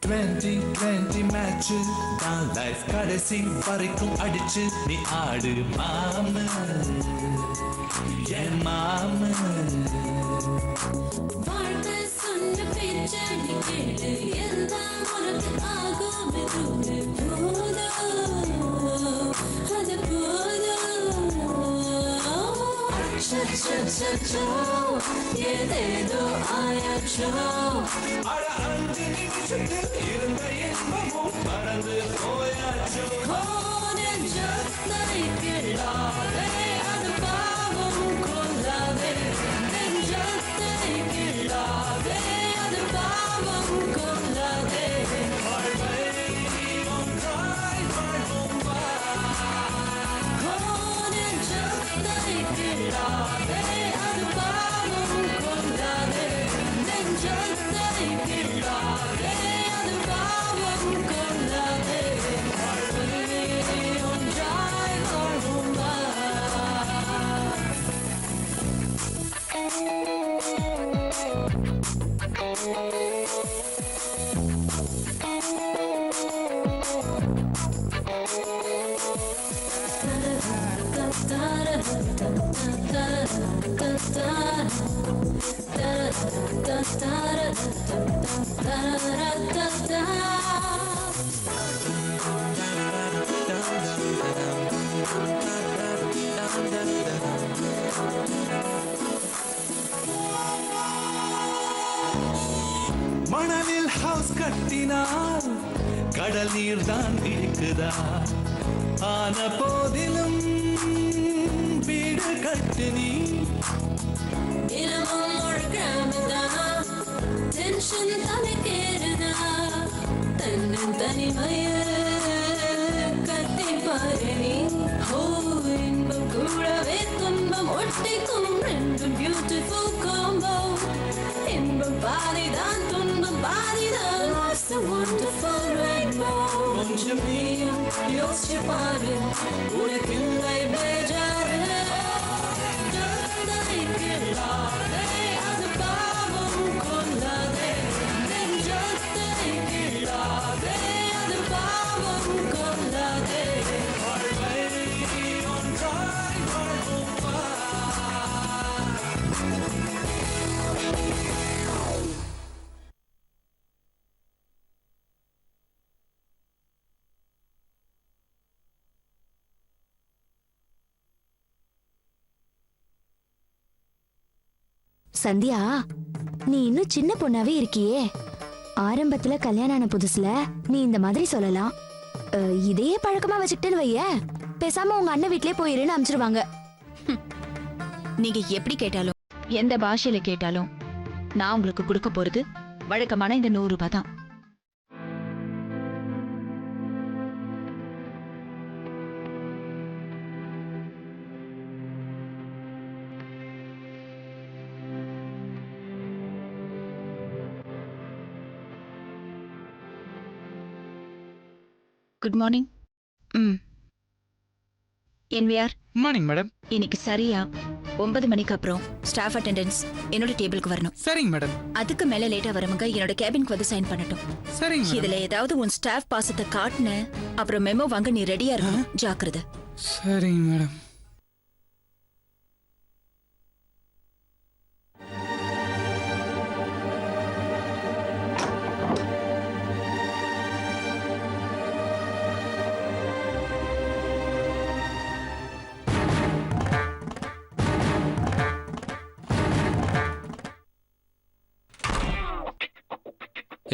2020 match தான் life கடைசி வரைக்கும் அடிச்சு நீ ஆடு மாம என் மாம வாழ்க்கை சொன்ன பேச்சை நீ கேட்டு எல்லாம் உனக்கு ஆகும் போதும் அது போதும் அச்சோ ஏதேதோ ஆயாச்சோ அட 5 நிமிஷத்தில் இருந்த இன்பமும் பறந்து போயாச்சோ நெஞ்சத்தை கிள்ளாதே அது பாவம் கொள்ளாதே நெஞ்சத்தை கிள்ளாதே அது பாவம் கொள்ளாதே வாழ்வை ஒன்றாய் வாழ்வோம் வா நெஞ்சத்தை கிள்ளாதே அது பாவம் கொள்ளாதே நெஞ்சத்தை கிள்ளாதே அது பாவம் கொள்ளாதே வாழ்வை ஒன்றாய் வாழ்வோம் வா மணலில் ஹவுஸ் கட்டினால் கடல் நீர் தான் இருக்குதா ஆன போதிலும் வீடு கட்டு நீ தினமும் ஒரு கிராமதான் டென்ஷன் தலைக்கேறுதா தன்னன் தனிமையில் கட்டி பாரணி ஓ இன்பம் கூடவே துன்பம் ஒட்டிக்கும் ரெண்டும் பியூட்டிஃபுல் காம்போ இன்பம் பாதிதான் துன்பம் பாதிதான் It's a wonderful rainbow கொஞ்சம் நீயும் யோசிச்சு பாரு உனக்கில்லை பேஜாரு நெஞ்சத்தை கிள்ளாதே அது பாவம் கொள்ளாதே நெஞ்சத்தை கிள்ளாதே அது பாவம் கொள்ளாதே வாழ்வை ஒன்றாய் வாழ்வோம் வா சந்தியா, நீ இன்னும் சின்ன பொண்ணாவே இருக்கியே. ஆரம்பத்துல கல்யாணம் ஆன புதுசுல நீ இந்த மாதிரி சொல்லலாம். இதையே பழக்கமா வச்சுக்கிட்டேன்னு வைய, பேசாம உங்க அண்ணன் வீட்லயே போயிருன்னு அனுப்பிச்சிருவாங்க. நீங்க எப்படி கேட்டாலும் எந்த பாஷையில கேட்டாலும் நான் உங்களுக்கு கொடுக்க போறது வழக்கமான இந்த 100 ரூபாய் தான். Good morning. NVR morning madam. இன்னைக்கு சரியா 9 மணிக்கு அப்புறம் ஸ்டாஃப் அட்டெண்டன்ஸ் என்னோட டேபிளுக்கு வரணும். சரிங்க மேடம். அதுக்கு மேல லேட்டா வரவங்க என்னோட கேபினுக்கு வந்து சைன் பண்ணட்டும். சரிங்க. இதுல ஏதாவது உன் ஸ்டாஃப் பாசத்தை காட்டுன அப்புறம் மெமோ வாங்க நீ ரெடியா இருக்கணும். ஜாக்கிரதை. சரிங்க மேடம்.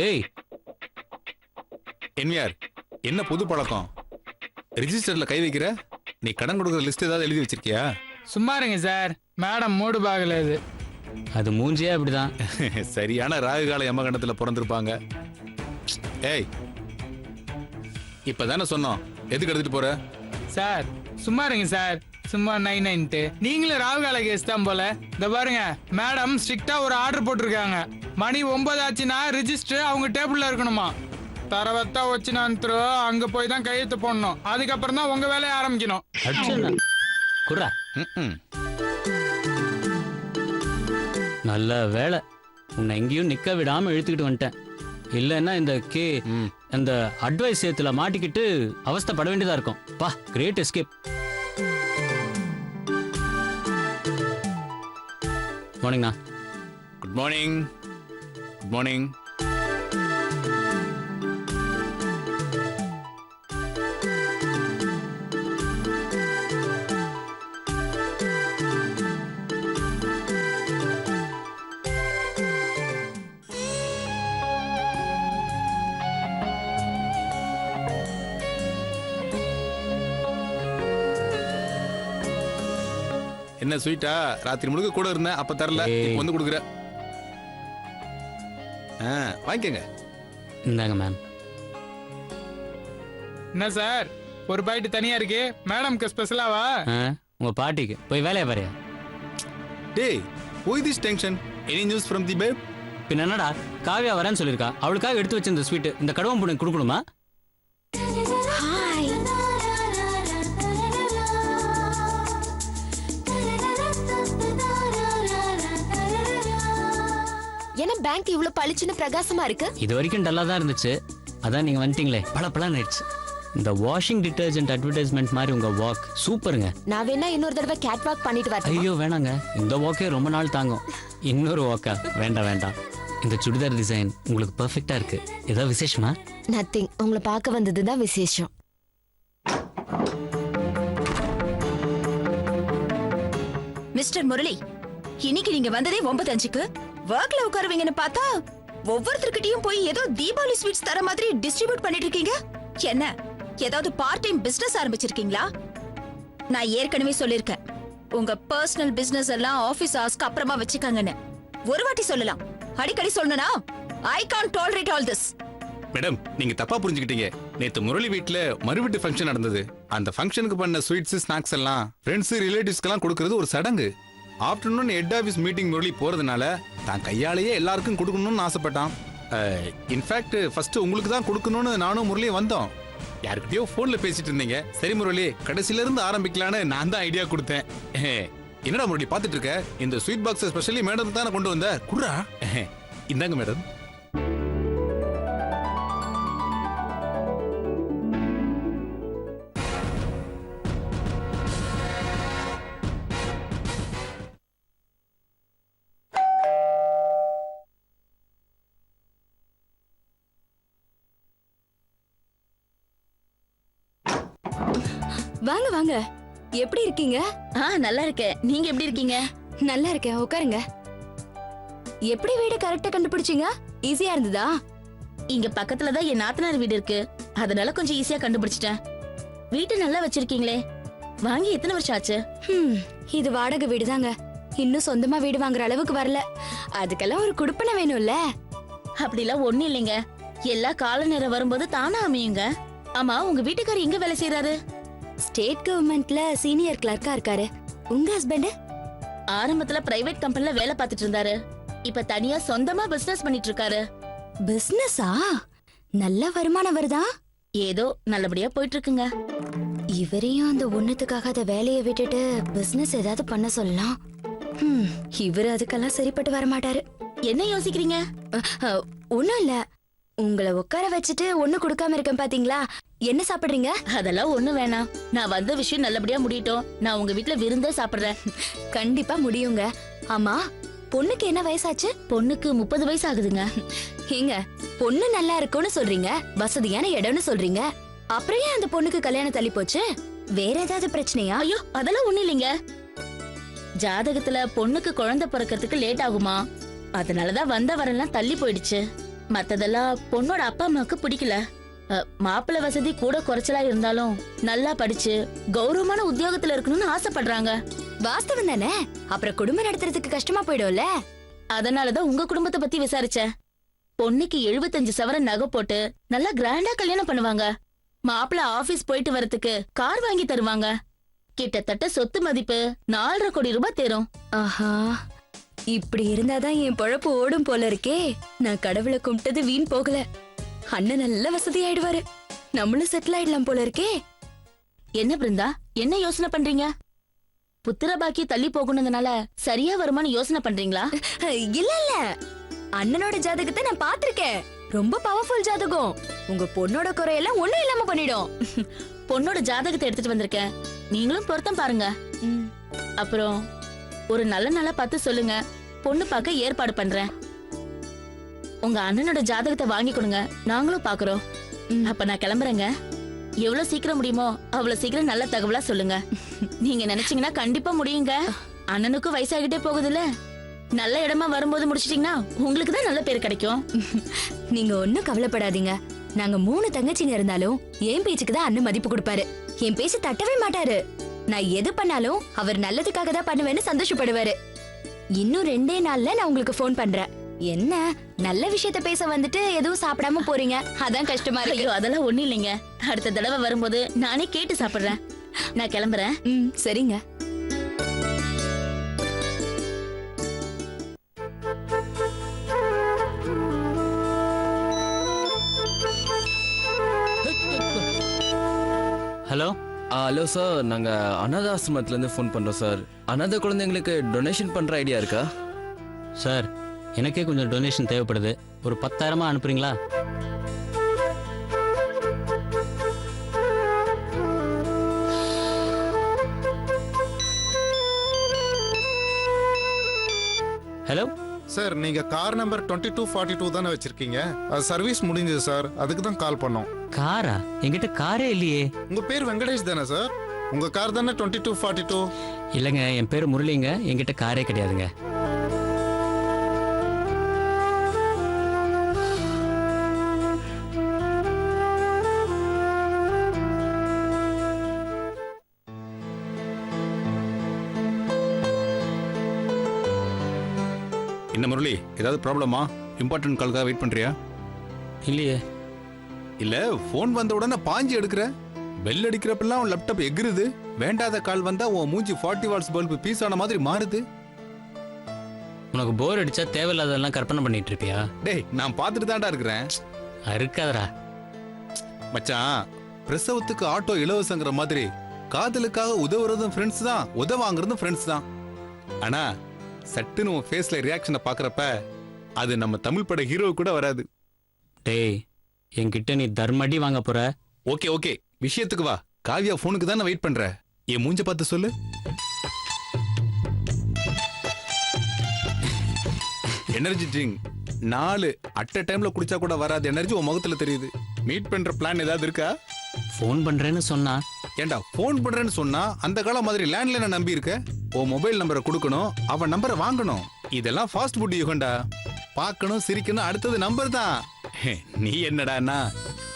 ஏய் என்விஆர், என்ன புது பழக்கம்? ரிஜிஸ்டர்ல கை வைக்கிற? நீ கடன் கொடுக்குற லிஸ்ட் ஏதாவது எழுதி வச்சிருக்கியா? சும்மா இருங்க சார், மேடம் மூடு பாகல இது. அது மூஞ்சியே அப்படிதான். சரியான ராகுகால யமகண்டத்துல பிறந்திருப்பாங்க. ஏய், இப்பதானே சொன்னோம், எதுக்கு எடுத்துட்டு போற? சார் சும்மா இருங்க சார், சும்மா 9 நீங்களும் ராகுகால கேஸ் தான் போல. இந்த பாருங்க மேடம் ஸ்ட்ரிக்டா ஒரு ஆர்டர் போட்டிருக்காங்க. மணி 9 ஆச்சுன்னா ரிஜிஸ்டர் அவங்க டேபிள்ல இருக்கணுமா. தரவத்தா வச்சுனா அங்க போய் தான் கையெழுத்து போடணும். அதுக்கப்புறம் தான் உங்க வேலையை ஆரம்பிக்கணும். குர்ரா. நல்ல வேலை, உன்னை எங்கேயும் நிக்க விடாம இழுத்துக்கிட்டு வந்துட்டேன். இல்லைன்னா இந்த அந்த அட்வைஸ் சேத்துல மாட்டிக்கிட்டு அவஸ்தைப்பட வேண்டியதா இருக்கும். பா, கிரேட் எஸ்கேப். மார்னிங்ண்ணா. Good morning. Good morning. என்ன ஸ்வீட்டா? ராத்திரி முழுக்க கூட இருந்தேன், அப்ப தரல, இப்ப வந்து கொடுக்குற. வாங்கிக்கங்க. இந்தாங்க மேம். என்ன சார் ஒரு பாயிண்ட் தனியா இருக்கு? மேடம்க்கு ஸ்பெஷலாவா? உங்க பாட்டிக்கு. போய் வேலையை பாரு. டேய், why this tension? Any news from the babe? பின்ன என்னடா, காவியா வரேன்னு சொல்லியிருக்கா. அவளுக்காக எடுத்து வச்சிருந்த ஸ்வீட் இந்த கடவம் பொண்ணு கொடுக்கணுமா? என்ன பேங்க் இவ்வளவு பளிச்சுன்னு பிரகாசமா இருக்கு? இது வரைக்கும் டல்லா தான் இருந்துச்சு. அதான் நீங்க வந்துட்டீங்களே, பளபளன்னு ஆயிடுச்சு. இந்த வாஷிங் டிட்டர்ஜென்ட் அட்வர்டைஸ்மெண்ட் மாதிரி உங்க வாக் சூப்பருங்க. நான் வேணா இன்னொரு தடவை கேட் வாக் பண்ணிட்டு வரேன். ஐயோ வேணாங்க, இந்த வாக்கே ரொம்ப நாள் தாங்கும். இன்னொரு வாக்கா? வேண்டாம் வேண்டாம். இந்த சுடிதார் டிசைன் உங்களுக்கு பெர்ஃபெக்ட்டா இருக்கு. ஏதாவது விசேஷமா? நத்திங். உங்களை பார்க்க வந்ததுதான் விசேஷம். மிஸ்டர் முரளி, இன்னைக்கு நீங்க வந்ததே 9:05க்கு. ஒர்க்ல உட்காருவீங்கன்னு பார்த்தா ஒவ்வொருத்தர்கிட்டயும் போய் ஏதோ தீபாவளி ஸ்வீட்ஸ் தர மாதிரி டிஸ்ட்ரிபியூட் பண்ணிட்டு இருக்கீங்க. என்ன, ஏதாவது பார்ட் டைம் பிசினஸ் ஆரம்பிச்சிருக்கீங்களா? நான் ஏற்கனவே சொல்லிருக்கேன், உங்க பர்சனல் பிசினஸ் எல்லாம் ஆபீஸ் ஹவர்ஸ்க்கு அப்புறமா வச்சுக்கங்கன்னு. ஒரு வாட்டி சொல்லலாம், அடிக்கடி சொல்லணும்னா I can't tolerate all this. Madam, நீங்க தப்பா புரிஞ்சுக்கிட்டீங்க. நேத்து முரளி வீட்ல மறுவீட்டு ஃபங்க்ஷன் நடந்தது. அந்த ஃபங்க்ஷனுக்கு பண்ண ஸ்வீட்ஸ், ஸ்நாக்ஸ் எல்லாம் ஃப்ரெண்ட்ஸ், ரிலேட்டிவ்ஸ்க்கெல்லாம் கொடுக்கறது ஒரு சடங்கு. Afternoon head office meeting Murali போறதுனால தான் கையாலேயே எல்லாருக்கும் கொடுக்கணும்னு ஆசைப்பட்டான். இன்ஃபேக்ட் ஃபர்ஸ்ட் உங்களுக்கு தான் கொடுக்கணும்னு நானும் முரளியும் வந்தோம். யாருக்கிட்டயோ போன்ல பேசிட்டு இருந்தீங்க. சரி முரளி, கடைசில இருந்து ஆரம்பிக்கலான்னு நான் தான் ஐடியா கொடுத்தேன். என்னடா முரளி பாத்துட்டு இருக்க? இந்த ஸ்வீட் பாக்ஸ் ஸ்பெஷலி மேடம் தானே கொண்டு வந்த. குர்ரா. இந்தாங்க மேடம். வாங்க வாங்க. எப்படி இருக்கீங்க? நல்லா இருக்கேன். நீங்க எப்படி இருக்கீங்க? நல்லா இருக்கேன். உட்காருங்க. எப்படி வீடு கரெக்டா கண்டுபிடிச்சீங்க? ஈஸியா இருந்ததா? இங்க பக்கத்துல தான் என் நாத்தனார் வீடு இருக்கு, அதனால கொஞ்சம் ஈஸியா கண்டுபிடிச்சிட்டேன். வீட்டை நல்லா வச்சிருக்கீங்களே. வாங்கி எத்தனை வருஷம் ஆச்சு? இது வாடகை வீடு தாங்க. இன்னும் சொந்தமா வீடு வாங்குற அளவுக்கு வரல. அதுக்கெல்லாம் ஒரு குடுப்பனை வேணும்ல. அப்படிலாம் ஒண்ணு இல்லைங்க, எல்லா கால நேரம் வரும்போது தானா அமையுங்க. ஆமா, உங்க வீட்டுக்காரர் எங்க வேலை செய்யறாரு? ஸ்டேட் கவர்மெண்ட்ல சீனியர் கிளர்க்கா இருக்காரு. உங்க ஹஸ்பண்ட்? ஆரம்பத்துல பிரைவேட் கம்பெனில வேலை பார்த்துட்டு இருந்தாரு. இப்ப தனியா சொந்தமா பிசினஸ் பண்ணிட்டு இருக்காரு. பிசினஸா? நல்ல வருமானம் வருதா? ஏதோ நல்லபடியா போயிட்டு இருக்குங்க. இவரையும் அந்த ஒண்ணுத்துக்காக அத வேலையை விட்டுட்டு பிசினஸ் ஏதாவது பண்ண சொல்லலாம். இவரு அதுக்கெல்லாம் சரிப்பட்டு வர மாட்டாரு. என்ன யோசிக்கிறீங்க? ஒண்ணும் இல்ல. உங்களை உட்கார வச்சுட்டு ஒண்ணு கொடுக்காம இருக்கேன் பாத்தீங்களா? என்ன சாப்பிடுறீங்க? அதெல்லாம் ஒண்ணு வேணாம். நான் வந்த விஷயம் நல்லபடியா முடியட்டும். நான் உங்க வீட்ல விருந்தே சாப்பிடுறேன். கண்டிப்பா முடியுங்க. ஆமா, பொண்ணுக்கு என்ன வயசாச்சு? பொண்ணுக்கு 30 வயசு ஆகுதுங்க. ஏங்க, பொண்ணு நல்லா இருக்கும்னு சொல்றீங்க, வசதியான இடம்னு சொல்றீங்க. அப்புறம் ஏன் அந்த பொண்ணுக்கு கல்யாணம் தள்ளி போச்சு? வேற ஏதாவது பிரச்சனையா? ஐயோ, அதெல்லாம் ஒண்ணு இல்லைங்க. ஜாதகத்துல பொண்ணுக்கு குழந்தை பிறக்கிறதுக்கு லேட் ஆகுமா, அதனாலதான் வந்த வரலாம் தள்ளி போயிடுச்சு. மத்ததெல்லாம் பொண்ணோட அப்பா அம்மாவுக்கு பிடிக்கல. மாப்பிள்ளை வசதி கூட குறைச்சலா இருந்தாலும் நல்லா படிச்சு கௌரவமான உத்தியோகத்துல இருக்கணும்னு ஆசைப்படுறாங்க. வாஸ்தவம் தானே? அப்புறம் குடும்பம் நடத்துறதுக்கு கஷ்டமா போயிடும்ல. அதனாலதான் உங்க குடும்பத்தை பத்தி விசாரிச்சேன். பொண்ணுக்கு 75 சவரன் நகை போட்டு நல்லா கிராண்டா கல்யாணம் பண்ணுவாங்க. மாப்பிள்ளை ஆபீஸ் போயிட்டு வரதுக்கு கார் வாங்கி தருவாங்க. கிட்டத்தட்ட சொத்து மதிப்பு 4.5 கோடி ரூபாய் தேரும். ஆஹா, இப்படி இருந்தாதான் என் பொழப்பு ஓடும் போல இருக்கே. நான் கடவுளை கும்பிட்டது வீண் போகல. அண்ணன் நல்ல வசதி ஆயிடுவாரு. நம்மளும் செட்டில் ஆயிடலாம் போல இருக்கே. என்ன பிருந்தா, என்ன யோசனை பண்றீங்க? புத்திர பாக்கி தள்ளி போகணும்னால சரியா வருமானு யோசனை பண்றீங்களா? இல்ல இல்ல, அண்ணனோட ஜாதகத்தை நான் பாத்திருக்கேன். ரொம்ப பவர்ஃபுல் ஜாதகம். உங்க பொண்ணோட குறையெல்லாம் ஒண்ணும் இல்லாம பண்ணிடும். பொண்ணோட ஜாதகத்தை எடுத்துட்டு வந்திருக்கேன், நீங்களும் பொருத்தம் பாருங்க. அப்புறம் ஒரு நல்ல நாளா பார்த்து சொல்லுங்க, பொண்ணு பார்க்க ஏற்பாடு பண்றேன். உங்க அண்ணனோட ஜாதகத்தை வாங்கி கொடுங்க, நாங்களும் பாக்குறோம். அப்ப நான் கிளம்புறேங்க. எவ்வளவு சீக்கிரம் முடியுமோ அவ்வளவு சீக்கிரம் நல்ல தகவலா சொல்லுங்க. நீங்க நினைச்சீங்கன்னா கண்டிப்பா முடியுங்க. அண்ணனுக்கும் வயசாகிட்டே போகுதுல்ல, நல்ல இடமா வரும்போது முடிச்சிட்டீங்கன்னா உங்களுக்கு தான் நல்ல பேர் கிடைக்கும். நீங்க ஒண்ணும் கவலைப்படாதீங்க. நாங்க 3 தங்கச்சிங்க இருந்தாலும் என் பேச்சுக்கு தான் அண்ணன் மதிப்பு கொடுப்பாரு. என் பேச்சு தட்டவே மாட்டாரு. நான் எது பண்ணாலும் அவர் நல்லதுக்காக தான் பண்ணுவேன்னு சந்தோஷப்படுவாரு. இன்னும் 2 நாள்ல நான் உங்களுக்கு ஃபோன் பண்றேன். என்ன நல்ல விஷயத்த பேச வந்துட்டு எதுவும் சாப்பிடாம போறீங்க, அதான் கஷ்டமா இருக்கு. ஐயோ அதெல்லாம் ஒண்ணும் இல்லைங்க, அடுத்த தடவை வரும்போது நானே கேட்டு சாப்பிடுறேன். நான் கிளம்புறேன். சரிங்க. ஹலோ. ஹலோ சார், நாங்கள் அனாதாசிரமத்துலேருந்து ஃபோன் பண்ணுறோம் சார். அனாதை குழந்தைங்களுக்கு டொனேஷன் பண்ணுற ஐடியா இருக்கா? சார், எனக்கே கொஞ்சம் டொனேஷன் தேவைப்படுது. ஒரு 10,000 அனுப்புறீங்களா? ஹலோ சார், நீங்க கார் நம்பர் 2242 தானே வச்சிருக்கீங்க? அது சர்வீஸ் முடிஞ்சது சார், அதுக்கு தான் கால் பண்ணோம். காரா? என்கிட்ட காரே இல்லையே. உங்க பேர் வெங்கடேஷ் தானே சார்? உங்க கார் தானே 2242? இல்லைங்க, என் பேர் முரளிங்க. என்கிட்ட காரே கிடையாதுங்க. என்ன முரளி, ஏதாவது ப்ராப்ளமா? இம்பார்ட்டன்ட் கால்க்காக வெயிட் பண்றியா? இல்லையே. இல்ல, ஃபோன் வந்த உடனே பாஞ்சு எடுக்கிற. பெல் அடிக்கிறப்பெல்லாம் உன் லேப்டாப் எகிருது. வேண்டாத கால் வந்தா உன் மூஞ்சி 40 வாட்ஸ் பல்பு பீஸ் ஆன மாதிரி மாறுது. உனக்கு போர் அடிச்சா தேவையில்லாதெல்லாம் கற்பனை பண்ணிட்டு இருப்பியா? டேய், நான் பார்த்துட்டு தான்டா இருக்கிறேன். இருக்காதரா மச்சான், பிரசவத்துக்கு ஆட்டோ இலவசங்கிற மாதிரி காதலுக்காக உதவுறதும் ஃப்ரெண்ட்ஸ் தான், உதவாங்கிறதும் ஃப்ரெண்ட்ஸ் தான். ஆனா சட்டுன்னு உன் ஃபேஸ்ல ரியாக்ஷனை பாக்குறப்ப அது நம்ம தமிழ் பட ஹீரோ கூட வராது. டேய், என்கிட்ட நீ தர்மடி வாங்க போற? ஓகே ஓகே, விஷயத்துக்கு வா. காவியா போனுக்கு தான் வெயிட் பண்ற. என் மூஞ்ச பார்த்து சொல்லு. எனர்ஜி ட்ரிங்க் 4 அட் அ டைம்ல குடிச்சா கூட வராது எனர்ஜி உன் முகத்துல தெரியுது. மீட் பண்ற பிளான் ஏதாவது இருக்கா? ஃபோன் பண்றேன்னு சொன்னா. ஏண்டா, ஃபோன் பண்றேன்னு சொன்னா அந்த காலம் மாதிரி லேண்ட்லைனை நம்பி இருக்க? உன் மொபைல் நம்பரை கொடுக்கணும், அவன் நம்பரை வாங்கணும். இதெல்லாம் ஃபாஸ்ட் ஃபுட் யுகண்டா. பார்க்கணும், சிரிக்கணும், அடுத்தது நம்பர் தான். நீ என்னடானா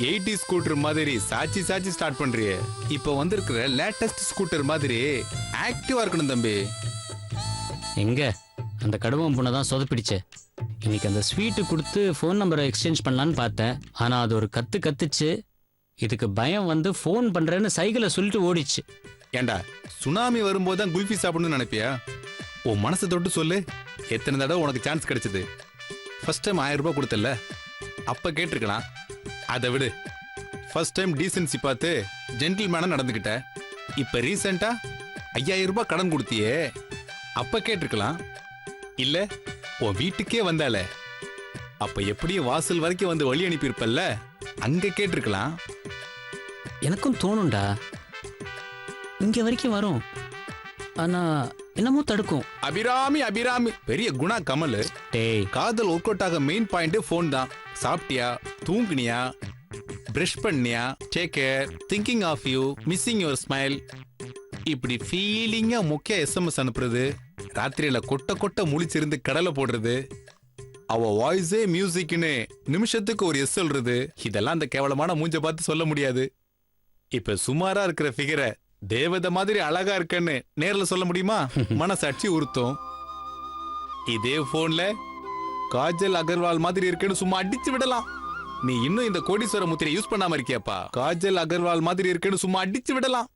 80 ஸ்கூட்டர் மாதிரி சாச்சி சாச்சி ஸ்டார்ட் பண்றியே. இப்போ வந்திருக்கிற லேட்டஸ்ட் ஸ்கூட்டர் மாதிரி ஆக்டிவா இருக்கணும் தம்பி. எங்க அந்த கடுவம் பொண்ணை தான் சொதப்பிடிச்சே. இன்னைக்கு அந்த ஸ்வீட்டு கொடுத்து ஃபோன் நம்பரை எக்ஸ்சேஞ்ச் பண்ணலான்னு பார்த்தேன். ஆனா அது ஒரு கத்துச்சு. இதுக்கு பயம் வந்து ஃபோன் பண்றேன்னு சைக்கிளை சொல்லிட்டு ஓடிச்சு. ஏண்டா, சுனாமி வரும்போது தான் குல்ஃபி சாப்பிடணும்னு நினைப்பியா? உன் மனசை தொட்டு சொல்லு, எத்தனை தடவை உனக்கு சான்ஸ் கிடைச்சது? ஃபர்ஸ்ட் டைம் 1000 ரூபாய் கொடுத்தல, அப்ப கேட்டிருக்கலாம். அதை விடு. ஃபர்ஸ்ட் டைம் டீசென்சி பார்த்து ஜென்டில்மேனா நடந்துக்கிட்ட. இப்ப ரீசெண்டா 5000 ரூபாய் கடன் கொடுத்தியே, அப்ப கேட்டிருக்கலாம். இல்ல, உன் வீட்டுக்கே வந்தால அப்ப எப்படியும் வாசல் வரைக்கும் வந்து வழி அனுப்பியிருப்பல்ல, அங்க கேட்டிருக்கலாம். எனக்கும் தோணும்டா, இங்க வரைக்கும் வரும். ஆனா என்னமோ தடுக்கும். அபிராமி அபிராமி பெரிய குணா கமல். டேய், காதல் ஒர்க் அவுட் ஆக மெயின் பாயிண்ட் போன் தான். சாப்பிட்டியா, தூங்குனியா, பிரஷ் பண்ணியா, take care, thinking of you, missing your smile, இப்படி ஃபீலிங்கா முக்கிய எஸ்எம்எஸ் அனுப்புறது, ராத்திரியில கொட்ட கொட்ட முழிச்சிருந்து கடலை போடுறது, அவ வாய்ஸே மியூசிக்னு நிமிஷத்துக்கு ஒரு எஸ் சொல்றது, இதெல்லாம் அந்த கேவலமான மூஞ்ச பார்த்து சொல்ல முடியாது. இப்ப சுமாரா இருக்கிற ஃபிகரை தேவதை மாதிரி அழகா இருக்கன்னு நேர்ல சொல்ல முடியுமா? மனசாட்சி உறுத்தும். இதே போன்ல காஜல் அகர்வால் மாதிரி இருக்குன்னு சும்மா அடிச்சு விடலாம். நீ இன்னும் இந்த கோடீஸ்வர முத்திரை யூஸ் பண்ணாம இருக்கியாப்பா? காஜல் அகர்வால் மாதிரி இருக்குன்னு சும்மா அடிச்சு விடலாம்.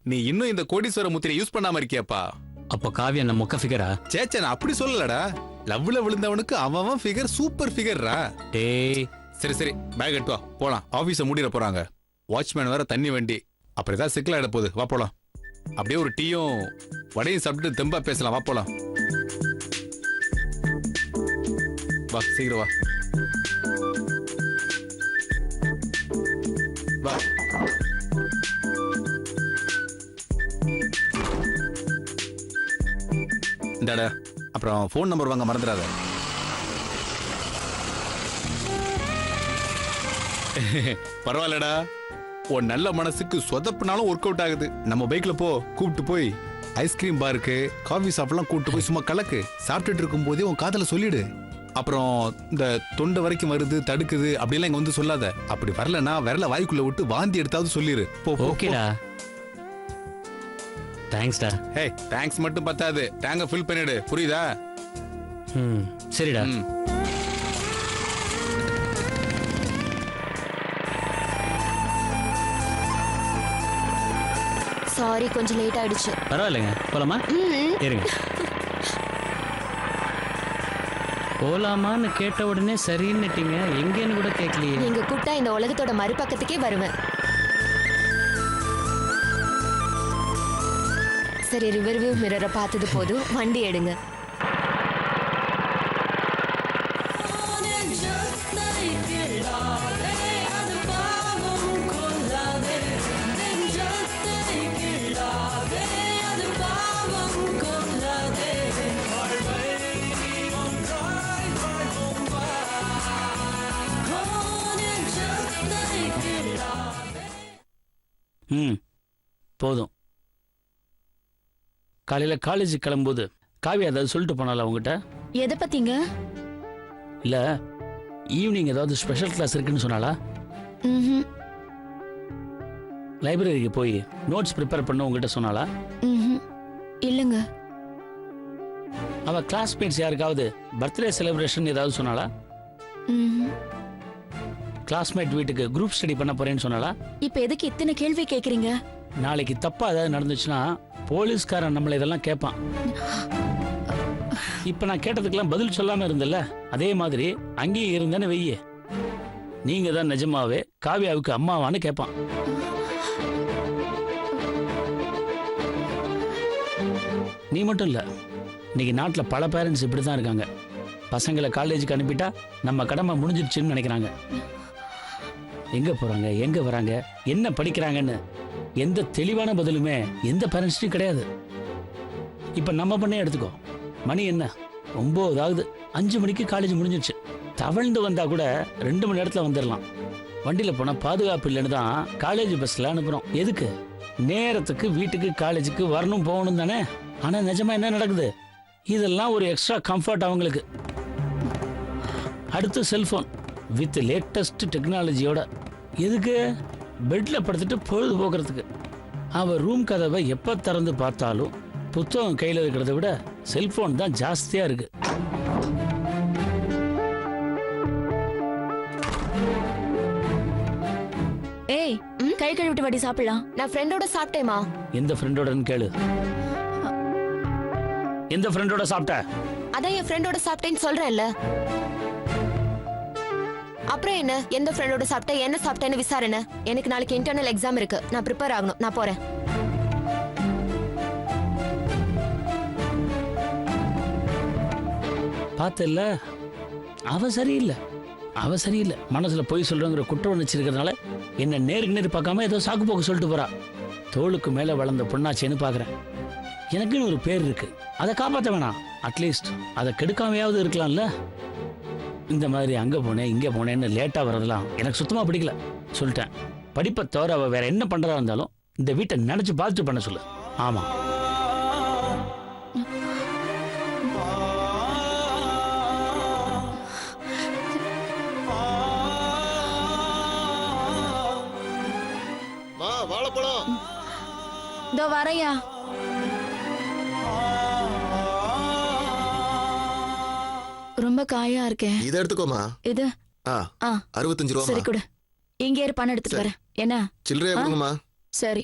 நீ இன்னும் இந்த கோடீஸ்வர முத்திரை யூஸ் பண்ணாம இருக்கியாப்பா? அப்ப காவியா நம்ம மொக்க ஃபிகரா? சேச்சா, நான் அப்படி சொல்லலடா. லவ்ல விழுந்தவனுக்கு அவன் ஃபிகர் சூப்பர் ஃபிகர்ரா. டேய், சரி சரி, பேக் எடுத்து வா, போலாம். ஆபீஸ மூடிட போறாங்க. வாட்ச்மேன் வேற தண்ணி வண்டி, அப்புறம் ஏதாவது சிக்கலா இட போகுது. வா போலாம். அப்படியே ஒரு டீயும் வடையும் சாப்பிட்டு தெம்பா பேசலாம். வா போலாம். வா, சீக்கிரம் வா. வா. இந்தாடா, அப்புறம் ஃபோன் நம்பர் வாங்க மறந்துடாத. பரவாயில்லடா, உன் நல்ல மனசுக்கு சொதப்புனாலும் ஒர்க் அவுட் ஆகுது. நம்ம பைக்ல போ, கூப்பிட்டு போய் ஐஸ்கிரீம் பாருக்கு, காஃபி ஷாப்லாம் கூப்பிட்டு போய் சும்மா கலக்கு. சாப்பிட்டுட்டு இருக்கும் போதே உன் காதல சொல்லிடு. அப்புறம் இந்த தொண்டை வரைக்கும் வருது, தடுக்குது அப்படிலாம் இங்க வந்து சொல்லாத. அப்படி வரலன்னா விரல வாய்க்குள்ள விட்டு வாந்தி எடுத்தாவது சொல்லிடு. போ. ஓகேடா, தேங்க்ஸ்டா. ஹே, தேங்க்ஸ் மட்டும் பத்தாது, டேங்க ஃபில் பண்ணிடு, புரியுதா? ம், சரிடா. சாரி, கொஞ்சம் லேட் ஆயிடுச்சு. பரவாயில்லைங்க, போலாமா? இருங்க. போலாமான்னு கேட்ட உடனே சரின்னுட்டீங்க, எங்கேன்னு கூட கேட்கலையே. நீங்க கூப்பிட்டா இந்த உலகத்தோட மறுபக்கத்துக்கே வருவேன். சரி, ரிவர்வியூ மிரரை பார்த்தது போதும், வண்டி எடுங்க. ம், போதும். காலையில காலேஜ் கிளம்பும்போது காவியா ஏதாவது சொல்லிட்டு போனால உங்ககிட்ட? எதை பத்திங்க? இல்ல, ஈவினிங் ஏதாவது ஸ்பெஷல் கிளாஸ் இருக்குன்னு சொன்னாலா? ம்ஹும். லைப்ரரிக்கு போய் நோட்ஸ் ப்ரிப்பேர் பண்ண உங்ககிட்ட சொன்னாலா? ம்ஹும். இல்லைங்க. அவ கிளாஸ்மேட்ஸ் யாருக்காவது பர்த்டே செலிப்ரேஷன் ஏதாவது சொன்னாலா? ம்ஹும். கிளாஸ்மேட் வீட்டுக்கு குரூப் ஸ்டடி பண்ண போறேன்னு சொன்னாலா? இப்ப எதுக்கு இத்தனை கேள்வி கேக்குறீங்க? நாளைக்கு தப்பா ஏதாவது நடந்துச்சுன்னா போலீஸ்காரன் நம்மள இதெல்லாம் கேட்பான். இப்ப நான் கேட்டதுக்கெல்லாம் பதில் சொல்லாம இருந்தல்ல, அதே மாதிரி அங்கேயும் இருந்தேன்னு வெய்ய, நீங்க தான் நிஜமாவே காவியாவுக்கு அம்மாவான்னு கேட்பான். நீ மட்டும் இல்ல, இன்னைக்கு நாட்டுல பல பேரண்ட்ஸ் இப்படிதான் இருக்காங்க. பசங்களை காலேஜுக்கு அனுப்பிட்டா நம்ம கடமை முடிஞ்சிருச்சுன்னு நினைக்கிறாங்க. எங்க போறாங்க, எங்க வராங்க, என்ன படிக்கிறாங்கன்னு எந்த தெளிவான பதிலுமே எந்த பேரண்ட்ஸ்டும் கிடையாது. இப்ப நம்ம பண்ணே எடுத்துக்கோ, மணி என்ன 9 ஆகுது, 5 மணிக்கு காலேஜ் முடிஞ்சிருச்சு. தவழ்ந்து வந்தா கூட 2 மணி நேரத்துல வந்துடலாம். வண்டியில போனா பாதுகாப்பு இல்லைன்னு தான் காலேஜ் பஸ்ல அனுப்புறோம். எதுக்கு? நேரத்துக்கு வீட்டுக்கு காலேஜுக்கு வரணும் போகணும் தானே. ஆனா நிஜமா என்ன நடக்குது? இதெல்லாம் ஒரு எக்ஸ்ட்ரா கம்ஃபர்ட் அவங்களுக்கு. அடுத்து செல்போன் வித் லேட்டஸ்ட் டெக்னாலஜியோட. எதுக்கு? பெட்ல படுத்துட்டு பொழுது போக்குறதுக்கு. அவ ரூம் கதவை எப்ப திறந்து பார்த்தாலும் புத்தகம் கையில இருக்கிறத விட செல்போன் தான் ஜாஸ்தியா இருக்கு. ஏய், கை கழுவிட்டு வாடி சாப்பிடலாம். நான் ஃப்ரெண்டோட சாப்பிட்டேமா. எந்த ஃப்ரெண்டோடன்னு கேளு. எந்த ஃப்ரெண்டோட சாப்பிட்ட? அதான் என் ஃப்ரெண்டோட சாப்பிட்டேன்னு சொல்றேன்ல. அப்புறம் என்ன? எந்த ஃப்ரெண்டோட சாப்பிட்ட, என்ன சாப்பிட்டேன்னு விசாரணை. எனக்கு நாளைக்கு இன்டர்னல் எக்ஸாம் இருக்கு, நான் ப்ரிப்பேர் ஆகணும். நான் போறேன். பார்த்தல்ல, அவ சரியில்லை. அவ சரியில்லை. மனசுல போய் சொல்றங்கிற குற்ற உணர்ச்சி இருக்கிறதுனால என்ன நேருக்கு நேரு பார்க்காம ஏதோ சாக்கு போக்கு சொல்லிட்டு போறா. தோளுக்கு மேல வளர்ந்த பொண்ணாச்சேன்னு பாக்குறேன். எனக்குன்னு ஒரு பேர் இருக்கு, அதை காப்பாற்ற வேணாம். அட்லீஸ்ட் அதை கெடுக்காமையாவது இருக்கலாம்ல. இந்த மாதிரி அங்க போனேன் இங்க போனேன்னு லேட்டா வர்றதெல்லாம் எனக்கு சுத்தமா பிடிக்கல. சொல்லிட்டேன், படிப்பை தவிர அவ வேற என்ன பண்றதா இருந்தாலும் இந்த வீட்டை நினைச்சு பார்த்துட்டு பண்ண சொல்லு. ஆமா, வாழைப்பழம் இதோ வரையா. ரொம்ப காயா இருக்கேன். இதை எடுத்துக்கோமா. இது 65 ரூபா. சரி கொடு. இங்கே இரு, பணம் எடுத்துட்டு வரேன். என்ன சில்லறையா கொடுங்கம்மா. சரி.